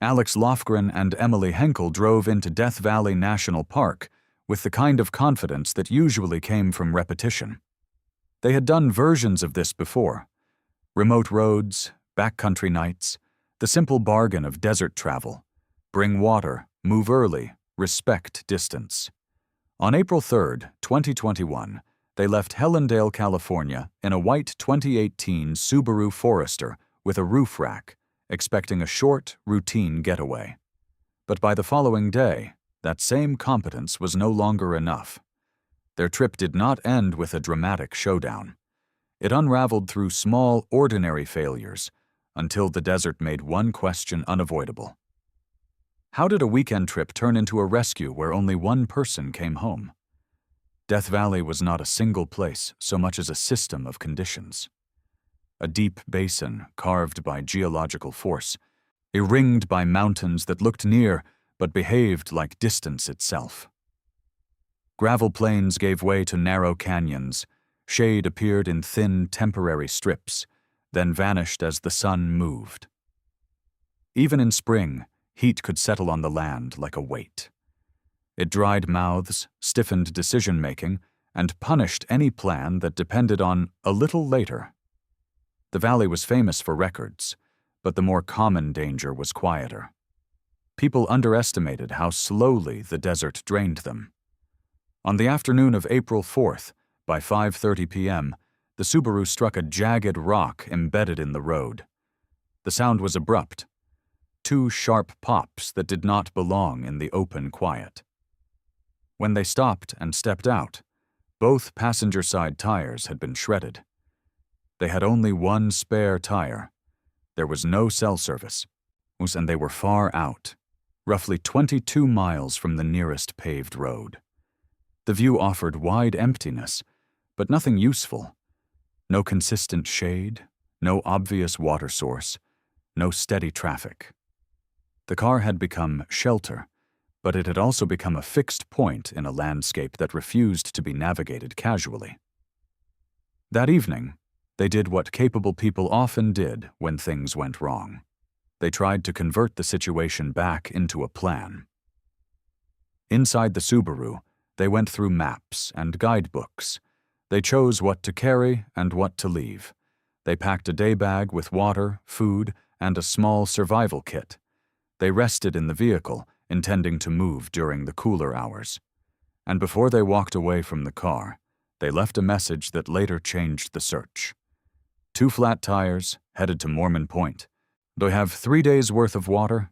Alex Lofgren and Emily Henkel drove into Death Valley National Park with the kind of confidence that usually came from repetition. They had done versions of this before: remote roads, backcountry nights, the simple bargain of desert travel: bring water, move early, respect distance. On April 3, 2021, they left Helendale, California in a white 2018 Subaru Forester with a roof rack, expecting a short, routine getaway. But by the following day, that same competence was no longer enough. Their trip did not end with a dramatic showdown. It unraveled through small, ordinary failures until the desert made one question unavoidable. How did a weekend trip turn into a rescue where only one person came home? Death Valley was not a single place so much as a system of conditions. A deep basin carved by geological force, ringed by mountains that looked near but behaved like distance itself. Gravel plains gave way to narrow canyons. Shade appeared in thin, temporary strips, then vanished as the sun moved. Even in spring, heat could settle on the land like a weight. It dried mouths, stiffened decision-making, and punished any plan that depended on a little later. The valley was famous for records, but the more common danger was quieter. People underestimated how slowly the desert drained them. On the afternoon of April 4th, by 5:30 p.m., the Subaru struck a jagged rock embedded in the road. The sound was abrupt. Two sharp pops that did not belong in the open quiet. When they stopped and stepped out, both passenger side tires had been shredded. They had only one spare tire. There was no cell service, and they were far out, roughly 22 miles from the nearest paved road. The view offered wide emptiness, but nothing useful. No consistent shade, no obvious water source, no steady traffic. The car had become shelter, but it had also become a fixed point in a landscape that refused to be navigated casually. That evening, they did what capable people often did when things went wrong. They tried to convert the situation back into a plan. Inside the Subaru, they went through maps and guidebooks. They chose what to carry and what to leave. They packed a day bag with water, food, and a small survival kit. They rested in the vehicle, intending to move during the cooler hours. And before they walked away from the car, they left a message that later changed the search. 2 flat tires, headed to Mormon Point. Do I have 3 days' worth of water?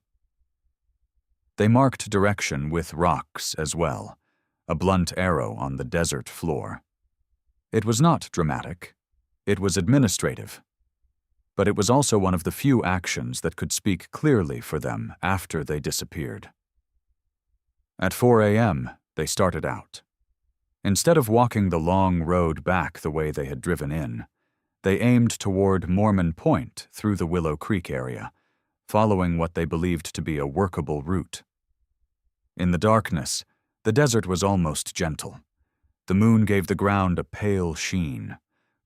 They marked direction with rocks as well, a blunt arrow on the desert floor. It was not dramatic. It was administrative. But it was also one of the few actions that could speak clearly for them after they disappeared. At 4 a.m., they started out. Instead of walking the long road back the way they had driven in, they aimed toward Mormon Point through the Willow Creek area, following what they believed to be a workable route. In the darkness, the desert was almost gentle. The moon gave the ground a pale sheen.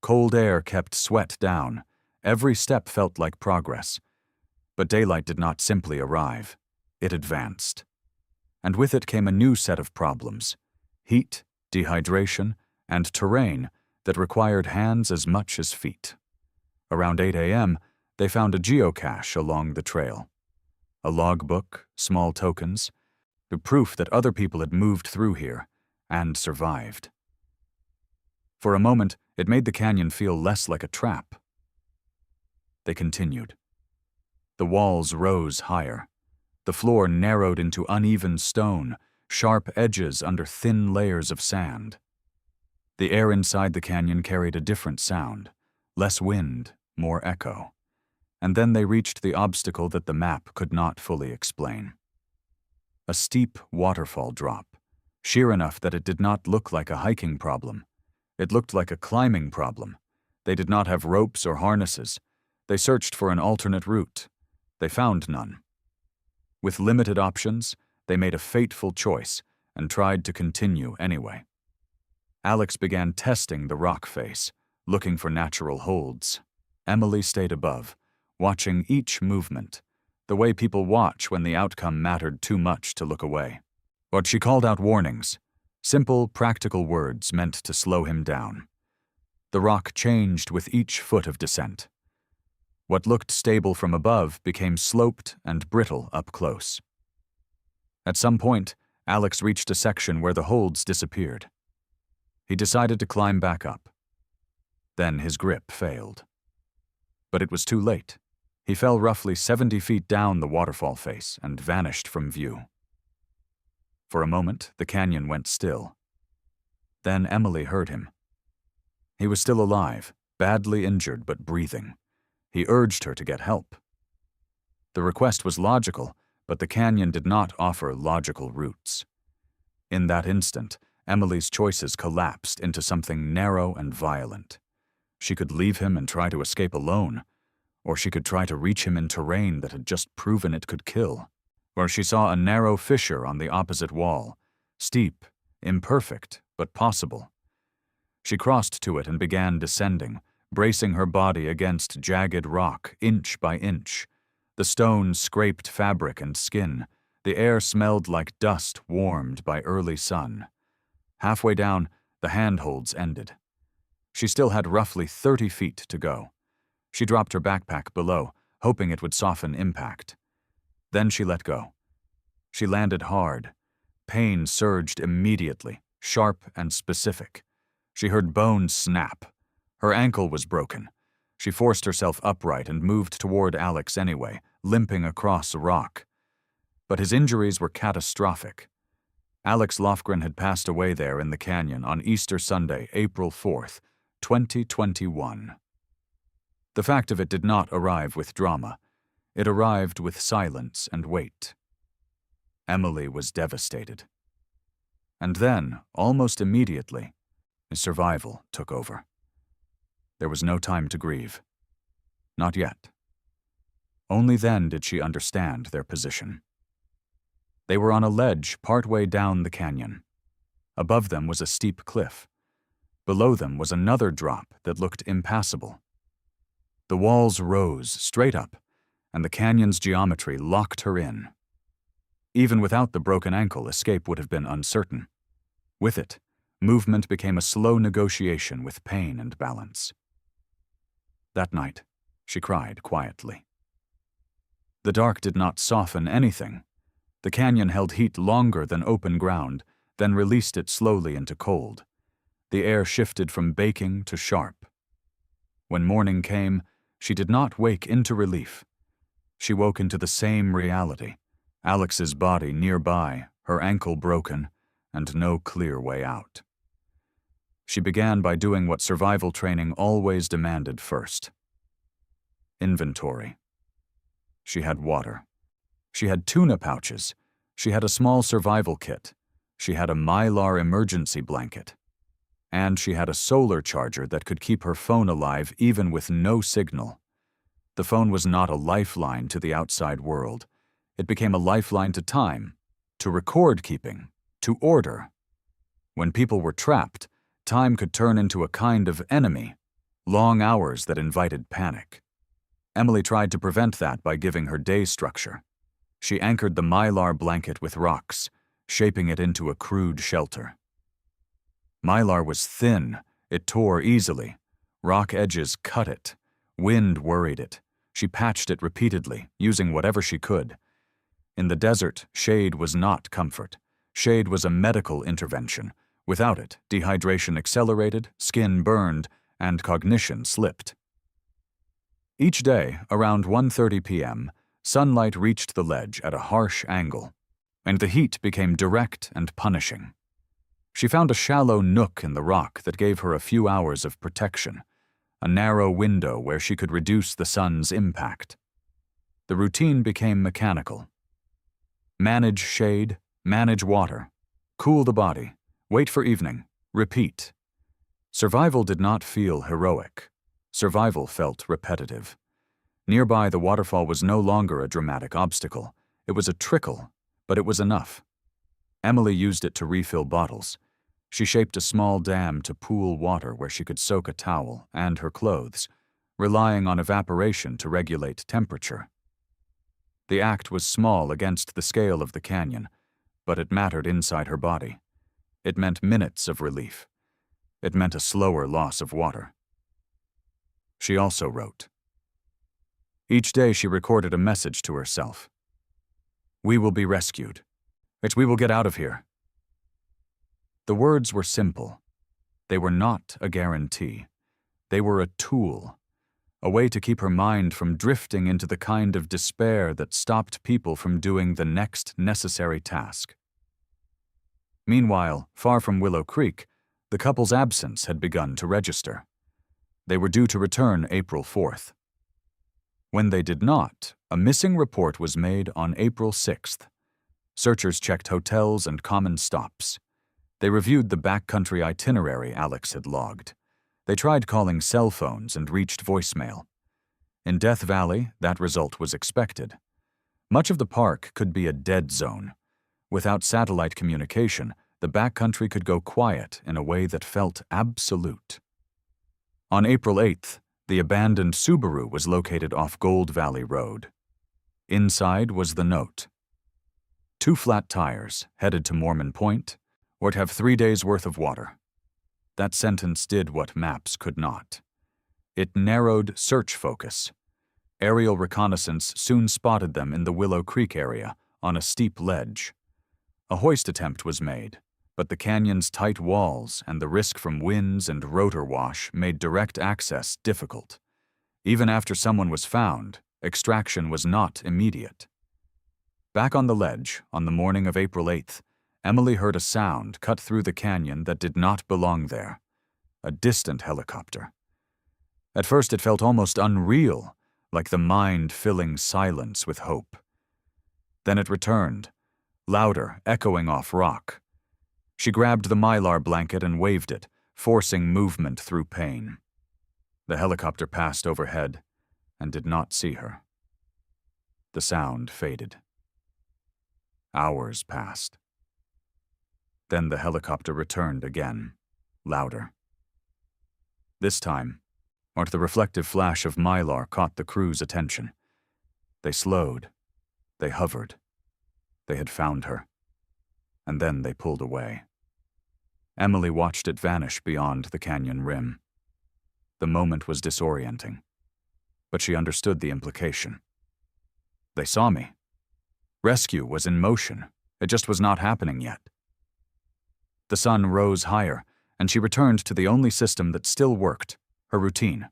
Cold air kept sweat down. Every step felt like progress. But daylight did not simply arrive. It advanced. And with it came a new set of problems: heat, dehydration, and terrain that required hands as much as feet. Around 8 a.m., they found a geocache along the trail. A logbook, small tokens, the proof that other people had moved through here and survived. For a moment, it made the canyon feel less like a trap. They continued. The walls rose higher. The floor narrowed into uneven stone, sharp edges under thin layers of sand. The air inside the canyon carried a different sound, less wind, more echo. And then they reached the obstacle that the map could not fully explain. A steep waterfall drop, sheer enough that it did not look like a hiking problem. It looked like a climbing problem. They did not have ropes or harnesses. They searched for an alternate route. They found none. With limited options, they made a fateful choice and tried to continue anyway. Alex began testing the rock face, looking for natural holds. Emily stayed above, watching each movement. the way people watch when the outcome mattered too much to look away. But she called out warnings, simple, practical words meant to slow him down. The rock changed with each foot of descent. What looked stable from above became sloped and brittle up close. At some point, Alex reached a section where the holds disappeared. He decided to climb back up. Then his grip failed. But it was too late. He fell roughly 70 feet down the waterfall face and vanished from view. For a moment, the canyon went still. Then Emily heard him. He was still alive, badly injured but breathing. He urged her to get help. The request was logical, but the canyon did not offer logical routes. In that instant, Emily's choices collapsed into something narrow and violent. She could leave him and try to escape alone, or she could try to reach him in terrain that had just proven it could kill. Or she saw a narrow fissure on the opposite wall, steep, imperfect, but possible. She crossed to it and began descending, bracing her body against jagged rock, inch by inch. The stone scraped fabric and skin. The air smelled like dust warmed by early sun. Halfway down, the handholds ended. She still had roughly 30 feet to go. She dropped her backpack below, hoping it would soften impact. Then she let go. She landed hard. Pain surged immediately, sharp and specific. She heard bones snap. Her ankle was broken. She forced herself upright and moved toward Alex anyway, limping across a rock. But his injuries were catastrophic. Alex Lofgren had passed away there in the canyon on Easter Sunday, April 4th, 2021. The fact of it did not arrive with drama. It arrived with silence and weight. Emily was devastated. And then, almost immediately, survival took over. There was no time to grieve. Not yet. Only then did she understand their position. They were on a ledge partway down the canyon. Above them was a steep cliff. Below them was another drop that looked impassable. The walls rose straight up, and the canyon's geometry locked her in. Even without the broken ankle, escape would have been uncertain. With it, movement became a slow negotiation with pain and balance. That night, she cried quietly. The dark did not soften anything. The canyon held heat longer than open ground, then released it slowly into cold. The air shifted from baking to sharp. When morning came, she did not wake into relief. She woke into the same reality. Alex's body nearby, her ankle broken, and no clear way out. She began by doing what survival training always demanded first. Inventory. She had water. She had tuna pouches. She had a small survival kit. She had a Mylar emergency blanket. And she had a solar charger that could keep her phone alive even with no signal. The phone was not a lifeline to the outside world. It became a lifeline to time, to record keeping, to order. When people were trapped, time could turn into a kind of enemy, long hours that invited panic. Emily tried to prevent that by giving her day structure. She anchored the Mylar blanket with rocks, shaping it into a crude shelter. Mylar was thin, it tore easily. Rock edges cut it. Wind worried it. She patched it repeatedly, using whatever she could. In the desert, shade was not comfort. Shade was a medical intervention. Without it, dehydration accelerated, skin burned, and cognition slipped. Each day, around 1:30 p.m., sunlight reached the ledge at a harsh angle, and the heat became direct and punishing. She found a shallow nook in the rock that gave her a few hours of protection, a narrow window where she could reduce the sun's impact. The routine became mechanical. Manage shade, manage water, cool the body, wait for evening, repeat. Survival did not feel heroic. Survival felt repetitive. Nearby, the waterfall was no longer a dramatic obstacle. It was a trickle, but it was enough. Emily used it to refill bottles. She shaped a small dam to pool water where she could soak a towel and her clothes, relying on evaporation to regulate temperature. The act was small against the scale of the canyon, but it mattered inside her body. It meant minutes of relief. It meant a slower loss of water. She also wrote. Each day she recorded a message to herself. "We will be rescued. We will get out of here." The words were simple. They were not a guarantee. They were a tool, a way to keep her mind from drifting into the kind of despair that stopped people from doing the next necessary task. Meanwhile, far from Willow Creek, the couple's absence had begun to register. They were due to return April 4th. When they did not, a missing report was made on April 6th. Searchers checked hotels and common stops. They reviewed the backcountry itinerary Alex had logged. They tried calling cell phones and reached voicemail. In Death Valley, that result was expected. Much of the park could be a dead zone. Without satellite communication, the backcountry could go quiet in a way that felt absolute. On April 8th, the abandoned Subaru was located off Gold Valley Road. Inside was the note. 2 flat tires, headed to Mormon Point, or to have 3 days' worth of water. That sentence did what maps could not. It narrowed search focus. Aerial reconnaissance soon spotted them in the Willow Creek area, on a steep ledge. A hoist attempt was made, but the canyon's tight walls and the risk from winds and rotor wash made direct access difficult. Even after someone was found, extraction was not immediate. Back on the ledge, on the morning of April 8th, Emily heard a sound cut through the canyon that did not belong there. A distant helicopter. At first it felt almost unreal, like the mind-filling silence with hope. Then it returned, louder, echoing off rock. She grabbed the mylar blanket and waved it, forcing movement through pain. The helicopter passed overhead and did not see her. The sound faded. Hours passed. Then the helicopter returned again, louder. This time, the reflective flash of mylar caught the crew's attention. They slowed. They hovered. They had found her. And then they pulled away. Emily watched it vanish beyond the canyon rim. The moment was disorienting, but she understood the implication. They saw me. Rescue was in motion. It just was not happening yet. The sun rose higher, and she returned to the only system that still worked, her routine.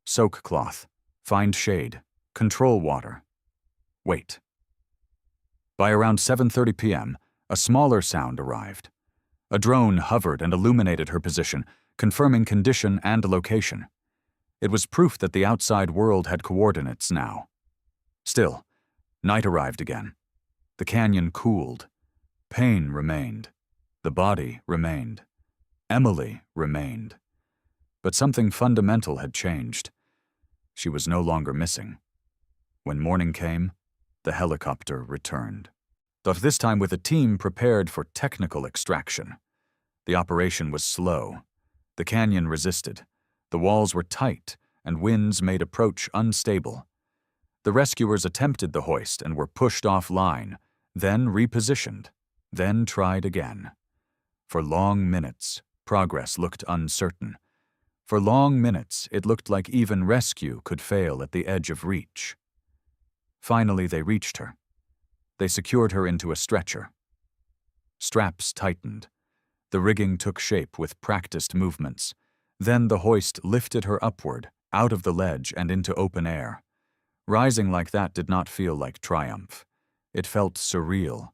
Soak cloth, find shade, control water. Wait. By around 7:30 p.m., a smaller sound arrived. A drone hovered and illuminated her position, confirming condition and location. It was proof that the outside world had coordinates now. Still, night arrived again. The canyon cooled. Pain remained. The body remained. Emily remained. But something fundamental had changed. She was no longer missing. When morning came, the helicopter returned. But this time with a team prepared for technical extraction. The operation was slow. The canyon resisted. The walls were tight, and winds made approach unstable. The rescuers attempted the hoist and were pushed offline, then repositioned, then tried again. For long minutes, progress looked uncertain. For long minutes, it looked like even rescue could fail at the edge of reach. Finally, they reached her. They secured her into a stretcher. Straps tightened. The rigging took shape with practiced movements. Then the hoist lifted her upward, out of the ledge and into open air. Rising like that did not feel like triumph. It felt surreal.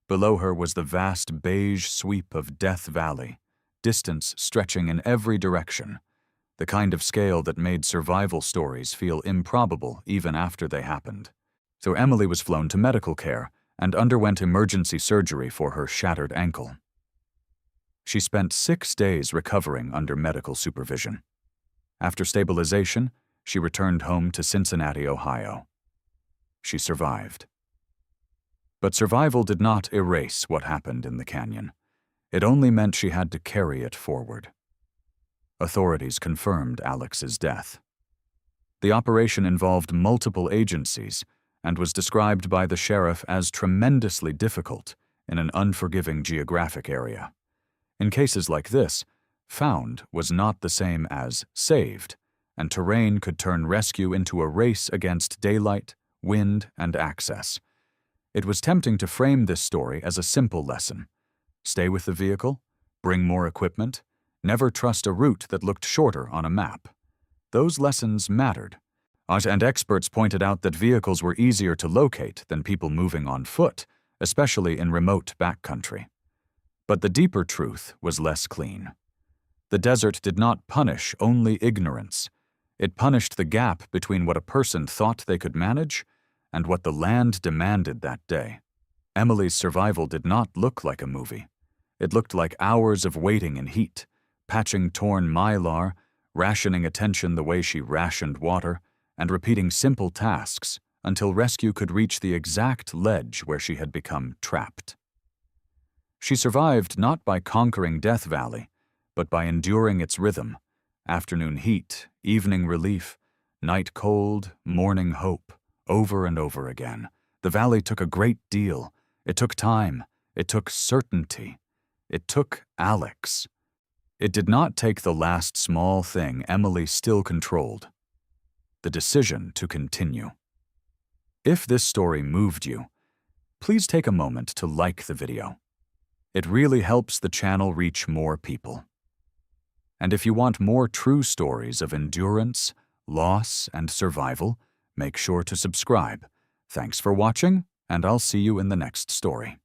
Below her was the vast beige sweep of Death Valley, distance stretching in every direction, the kind of scale that made survival stories feel improbable even after they happened. So Emily was flown to medical care and underwent emergency surgery for her shattered ankle. She spent 6 days recovering under medical supervision. After stabilization, she returned home to Cincinnati, Ohio. She survived. But survival did not erase what happened in the canyon. It only meant she had to carry it forward. Authorities confirmed Alex's death. The operation involved multiple agencies, and was described by the sheriff as tremendously difficult in an unforgiving geographic area. In cases like this, found was not the same as saved, and terrain could turn rescue into a race against daylight, wind, and access. It was tempting to frame this story as a simple lesson. Stay with the vehicle, bring more equipment, never trust a route that looked shorter on a map. Those lessons mattered, and experts pointed out that vehicles were easier to locate than people moving on foot, especially in remote backcountry. But the deeper truth was less clean. The desert did not punish only ignorance. It punished the gap between what a person thought they could manage and what the land demanded that day. Emily's survival did not look like a movie. It looked like hours of waiting in heat, patching torn mylar, rationing attention the way she rationed water, and repeating simple tasks until rescue could reach the exact ledge where she had become trapped. She survived not by conquering Death Valley, but by enduring its rhythm: afternoon heat, evening relief, night cold, morning hope, over and over again. The valley took a great deal. It took time. It took certainty. It took Alex. It did not take the last small thing Emily still controlled: the decision to continue. If this story moved you, please take a moment to like the video. It really helps the channel reach more people. And if you want more true stories of endurance, loss, and survival, make sure to subscribe. Thanks for watching, and I'll see you in the next story.